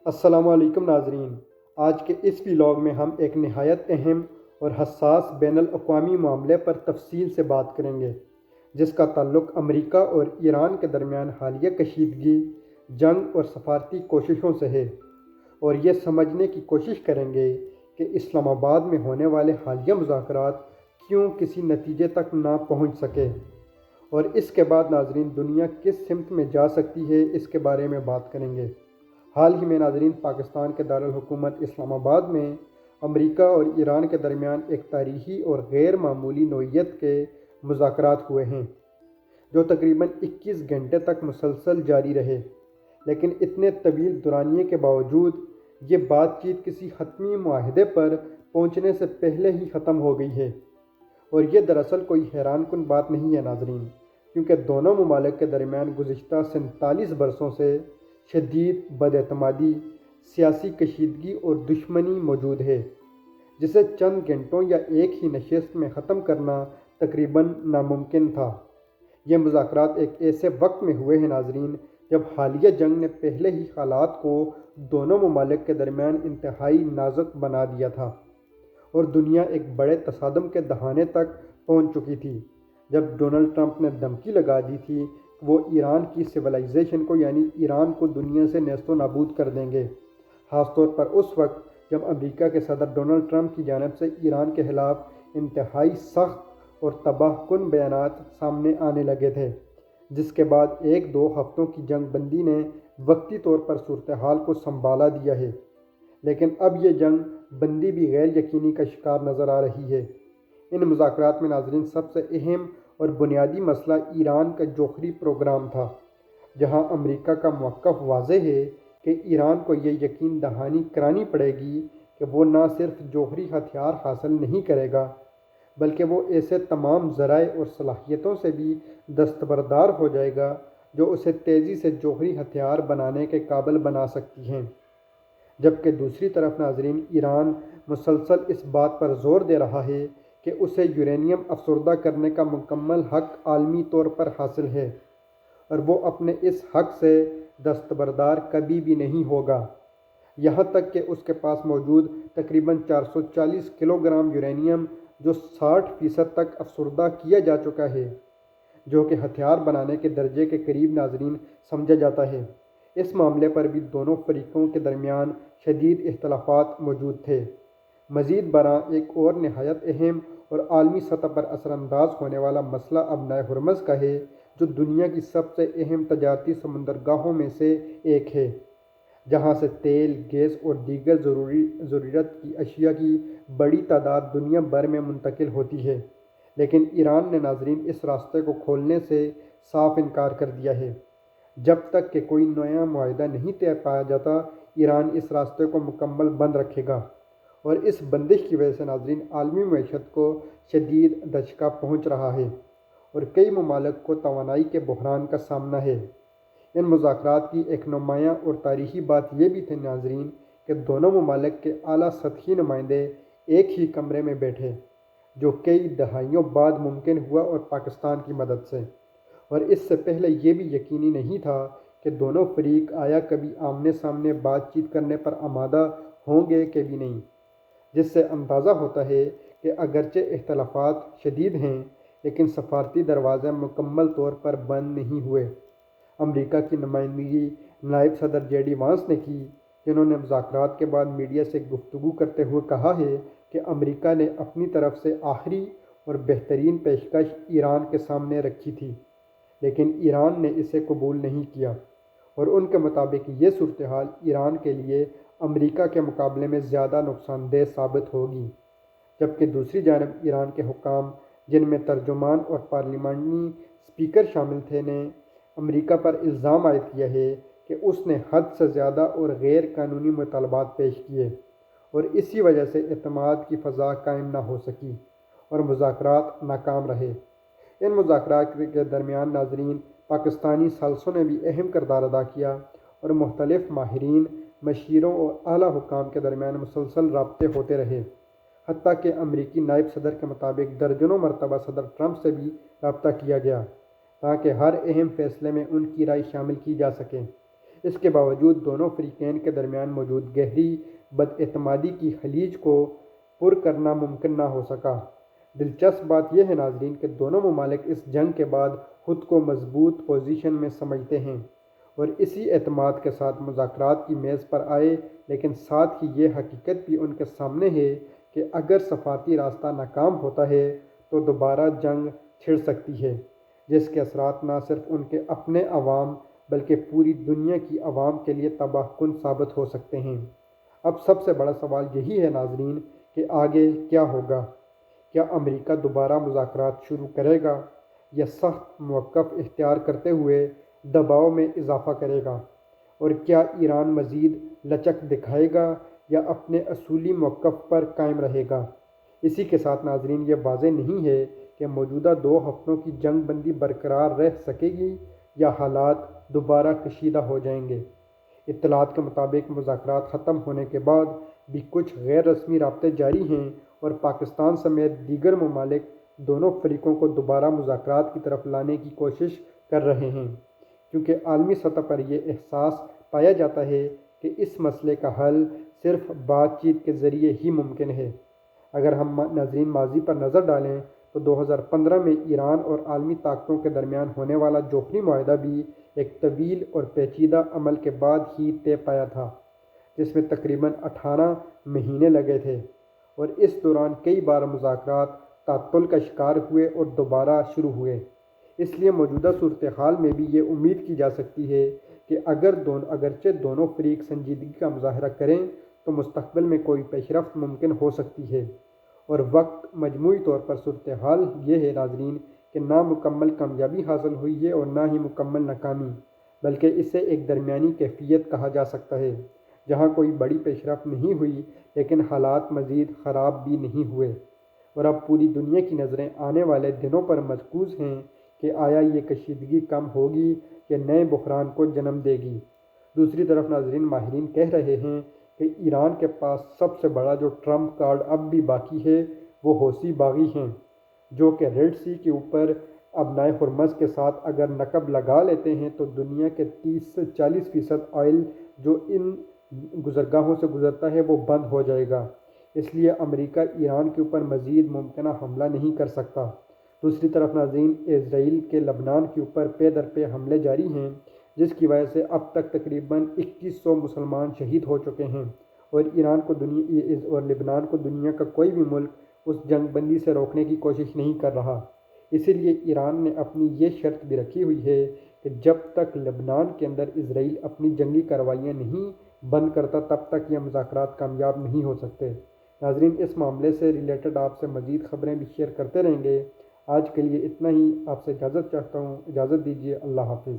السلام علیکم ناظرین، آج کے اس ویلاگ میں ہم ایک نہایت اہم اور حساس بین الاقوامی معاملے پر تفصیل سے بات کریں گے، جس کا تعلق امریکہ اور ایران کے درمیان حالیہ کشیدگی، جنگ اور سفارتی کوششوں سے ہے، اور یہ سمجھنے کی کوشش کریں گے کہ اسلام آباد میں ہونے والے حالیہ مذاکرات کیوں کسی نتیجے تک نہ پہنچ سکے، اور اس کے بعد ناظرین دنیا کس سمت میں جا سکتی ہے، اس کے بارے میں بات کریں گے۔ حال ہی میں ناظرین پاکستان کے دارالحکومت اسلام آباد میں امریکہ اور ایران کے درمیان ایک تاریخی اور غیر معمولی نوعیت کے مذاکرات ہوئے ہیں، جو تقریباً 21 گھنٹے تک مسلسل جاری رہے، لیکن اتنے طویل دورانیے کے باوجود یہ بات چیت کسی حتمی معاہدے پر پہنچنے سے پہلے ہی ختم ہو گئی ہے، اور یہ دراصل کوئی حیران کن بات نہیں ہے ناظرین، کیونکہ دونوں ممالک کے درمیان گزشتہ 47 برسوں سے شدید بد اعتمادی، سیاسی کشیدگی اور دشمنی موجود ہے، جسے چند گھنٹوں یا ایک ہی نشست میں ختم کرنا تقریباً ناممکن تھا۔ یہ مذاکرات ایک ایسے وقت میں ہوئے ہیں ناظرین جب حالیہ جنگ نے پہلے ہی حالات کو دونوں ممالک کے درمیان انتہائی نازک بنا دیا تھا، اور دنیا ایک بڑے تصادم کے دہانے تک پہنچ چکی تھی جب ڈونلڈ ٹرمپ نے دھمکی لگا دی تھی کہ وہ ایران کی سویلائزیشن کو یعنی ایران کو دنیا سے نیست و نابود کر دیں گے، خاص طور پر اس وقت جب امریکہ کے صدر ڈونلڈ ٹرمپ کی جانب سے ایران کے خلاف انتہائی سخت اور تباہ کن بیانات سامنے آنے لگے تھے، جس کے بعد ایک دو ہفتوں کی جنگ بندی نے وقتی طور پر صورتحال کو سنبھالا دیا ہے، لیکن اب یہ جنگ بندی بھی غیر یقینی کا شکار نظر آ رہی ہے۔ ان مذاکرات میں ناظرین سب سے اہم اور بنیادی مسئلہ ایران کا جوہری پروگرام تھا، جہاں امریکہ کا موقف واضح ہے کہ ایران کو یہ یقین دہانی کرانی پڑے گی کہ وہ نہ صرف جوہری ہتھیار حاصل نہیں کرے گا، بلکہ وہ ایسے تمام ذرائع اور صلاحیتوں سے بھی دستبردار ہو جائے گا جو اسے تیزی سے جوہری ہتھیار بنانے کے قابل بنا سکتی ہیں۔ جبکہ دوسری طرف ناظرین ایران مسلسل اس بات پر زور دے رہا ہے کہ اسے یورینیم افسردہ کرنے کا مکمل حق عالمی طور پر حاصل ہے، اور وہ اپنے اس حق سے دستبردار کبھی بھی نہیں ہوگا، یہاں تک کہ اس کے پاس موجود تقریباً 440 کلو گرام یورینیم جو 60% تک افسردہ کیا جا چکا ہے، جو کہ ہتھیار بنانے کے درجے کے قریب ناظرین سمجھا جاتا ہے۔ اس معاملے پر بھی دونوں فریقوں کے درمیان شدید اختلافات موجود تھے۔ مزید برآں ایک اور نہایت اہم اور عالمی سطح پر اثر انداز ہونے والا مسئلہ ابنائے ہرمز کا ہے، جو دنیا کی سب سے اہم تجارتی سمندرگاہوں میں سے ایک ہے، جہاں سے تیل، گیس اور دیگر ضرورت کی اشیاء کی بڑی تعداد دنیا بھر میں منتقل ہوتی ہے، لیکن ایران نے ناظرین اس راستے کو کھولنے سے صاف انکار کر دیا ہے۔ جب تک کہ کوئی نیا معاہدہ نہیں طے پایا جاتا، ایران اس راستے کو مکمل بند رکھے گا، اور اس بندش کی وجہ سے ناظرین عالمی معیشت کو شدید دھچکا پہنچ رہا ہے، اور کئی ممالک کو توانائی کے بحران کا سامنا ہے۔ ان مذاکرات کی ایک نمایاں اور تاریخی بات یہ بھی تھی ناظرین کہ دونوں ممالک کے اعلیٰ سطحی نمائندے ایک ہی کمرے میں بیٹھے، جو کئی دہائیوں بعد ممکن ہوا اور پاکستان کی مدد سے، اور اس سے پہلے یہ بھی یقینی نہیں تھا کہ دونوں فریق آیا کبھی آمنے سامنے بات چیت کرنے پر آمادہ ہوں گے کہ بھی نہیں، جس سے اندازہ ہوتا ہے کہ اگرچہ اختلافات شدید ہیں، لیکن سفارتی دروازے مکمل طور پر بند نہیں ہوئے۔ امریکہ کی نمائندگی نائب صدر جے ڈی وانس نے کی، جنہوں نے مذاکرات کے بعد میڈیا سے گفتگو کرتے ہوئے کہا ہے کہ امریکہ نے اپنی طرف سے آخری اور بہترین پیشکش ایران کے سامنے رکھی تھی، لیکن ایران نے اسے قبول نہیں کیا، اور ان کے مطابق یہ صورتحال ایران کے لیے امریکہ کے مقابلے میں زیادہ نقصان دہ ثابت ہوگی۔ جبکہ دوسری جانب ایران کے حکام، جن میں ترجمان اور پارلیمانی اسپیکر شامل تھے، نے امریکہ پر الزام عائد کیا ہے کہ اس نے حد سے زیادہ اور غیر قانونی مطالبات پیش کیے، اور اسی وجہ سے اعتماد کی فضا قائم نہ ہو سکی اور مذاکرات ناکام رہے۔ ان مذاکرات کے درمیان ناظرین پاکستانی ثالثوں نے بھی اہم کردار ادا کیا، اور مختلف ماہرین، مشیروں اور اعلیٰ حکام کے درمیان مسلسل رابطے ہوتے رہے، حتیٰ کہ امریکی نائب صدر کے مطابق درجنوں مرتبہ صدر ٹرمپ سے بھی رابطہ کیا گیا، تاکہ ہر اہم فیصلے میں ان کی رائے شامل کی جا سکے۔ اس کے باوجود دونوں فریقین کے درمیان موجود گہری بد اعتمادی کی خلیج کو پر کرنا ممکن نہ ہو سکا۔ دلچسپ بات یہ ہے ناظرین کہ دونوں ممالک اس جنگ کے بعد خود کو مضبوط پوزیشن میں سمجھتے ہیں اور اسی اعتماد کے ساتھ مذاکرات کی میز پر آئے، لیکن ساتھ ہی یہ حقیقت بھی ان کے سامنے ہے کہ اگر سفارتی راستہ ناکام ہوتا ہے تو دوبارہ جنگ چھڑ سکتی ہے، جس کے اثرات نہ صرف ان کے اپنے عوام بلکہ پوری دنیا کی عوام کے لیے تباہ کن ثابت ہو سکتے ہیں۔ اب سب سے بڑا سوال یہی ہے ناظرین کہ آگے کیا ہوگا؟ کیا امریکہ دوبارہ مذاکرات شروع کرے گا یا سخت موقف اختیار کرتے ہوئے دباؤ میں اضافہ کرے گا؟ اور کیا ایران مزید لچک دکھائے گا یا اپنے اصولی موقف پر قائم رہے گا؟ اسی کے ساتھ ناظرین یہ واضح نہیں ہے کہ موجودہ 2 ہفتوں کی جنگ بندی برقرار رہ سکے گی یا حالات دوبارہ کشیدہ ہو جائیں گے۔ اطلاعات کے مطابق مذاکرات ختم ہونے کے بعد بھی کچھ غیر رسمی رابطے جاری ہیں اور پاکستان سمیت دیگر ممالک دونوں فریقوں کو دوبارہ مذاکرات کی طرف لانے کی کوشش کر رہے ہیں، کیونکہ عالمی سطح پر یہ احساس پایا جاتا ہے کہ اس مسئلے کا حل صرف بات چیت کے ذریعے ہی ممکن ہے۔ اگر ہم ناظرین ماضی پر نظر ڈالیں تو 2015 میں ایران اور عالمی طاقتوں کے درمیان ہونے والا جوہری معاہدہ بھی ایک طویل اور پیچیدہ عمل کے بعد ہی طے پایا تھا، جس میں تقریباً 18 مہینے لگے تھے، اور اس دوران کئی بار مذاکرات تعطل کا شکار ہوئے اور دوبارہ شروع ہوئے۔ اس لیے موجودہ صورتحال میں بھی یہ امید کی جا سکتی ہے کہ اگرچہ دونوں فریق سنجیدگی کا مظاہرہ کریں تو مستقبل میں کوئی پیش رفت ممکن ہو سکتی ہے۔ اور وقت مجموعی طور پر صورتحال یہ ہے ناظرین کہ نہ مکمل کامیابی حاصل ہوئی ہے اور نہ ہی مکمل ناکامی، بلکہ اسے ایک درمیانی کیفیت کہا جا سکتا ہے، جہاں کوئی بڑی پیش رفت نہیں ہوئی لیکن حالات مزید خراب بھی نہیں ہوئے، اور اب پوری دنیا کی نظریں آنے والے دنوں پر مرکوز ہیں کہ آیا یہ کشیدگی کم ہوگی یا نئے بحران کو جنم دے گی۔ دوسری طرف ناظرین ماہرین کہہ رہے ہیں کہ ایران کے پاس سب سے بڑا جو ٹرمپ کارڈ اب بھی باقی ہے وہ حوثی باغی ہیں، جو کہ ریڈ سی کے اوپر ابنائے ہرمز کے ساتھ اگر نقب لگا لیتے ہیں تو دنیا کے 30 سے 40% آئل جو ان گزرگاہوں سے گزرتا ہے وہ بند ہو جائے گا۔ اس لیے امریکہ ایران کے اوپر مزید ممکنہ حملہ نہیں کر سکتا۔ دوسری طرف ناظرین اسرائیل کے لبنان کے اوپر پے در پے حملے جاری ہیں، جس کی وجہ سے اب تک تقریباً 2100 مسلمان شہید ہو چکے ہیں، اور لبنان کو دنیا کا کوئی بھی ملک اس جنگ بندی سے روکنے کی کوشش نہیں کر رہا۔ اسی لیے ایران نے اپنی یہ شرط بھی رکھی ہوئی ہے کہ جب تک لبنان کے اندر اسرائیل اپنی جنگی کارروائیاں نہیں بند کرتا تب تک یہ مذاکرات کامیاب نہیں ہو سکتے۔ ناظرین اس معاملے سے ریلیٹڈ آپ سے مزید خبریں بھی شیئر کرتے رہیں گے۔ آج کے لیے اتنا ہی، آپ سے اجازت چاہتا ہوں، اجازت دیجیے، اللہ حافظ۔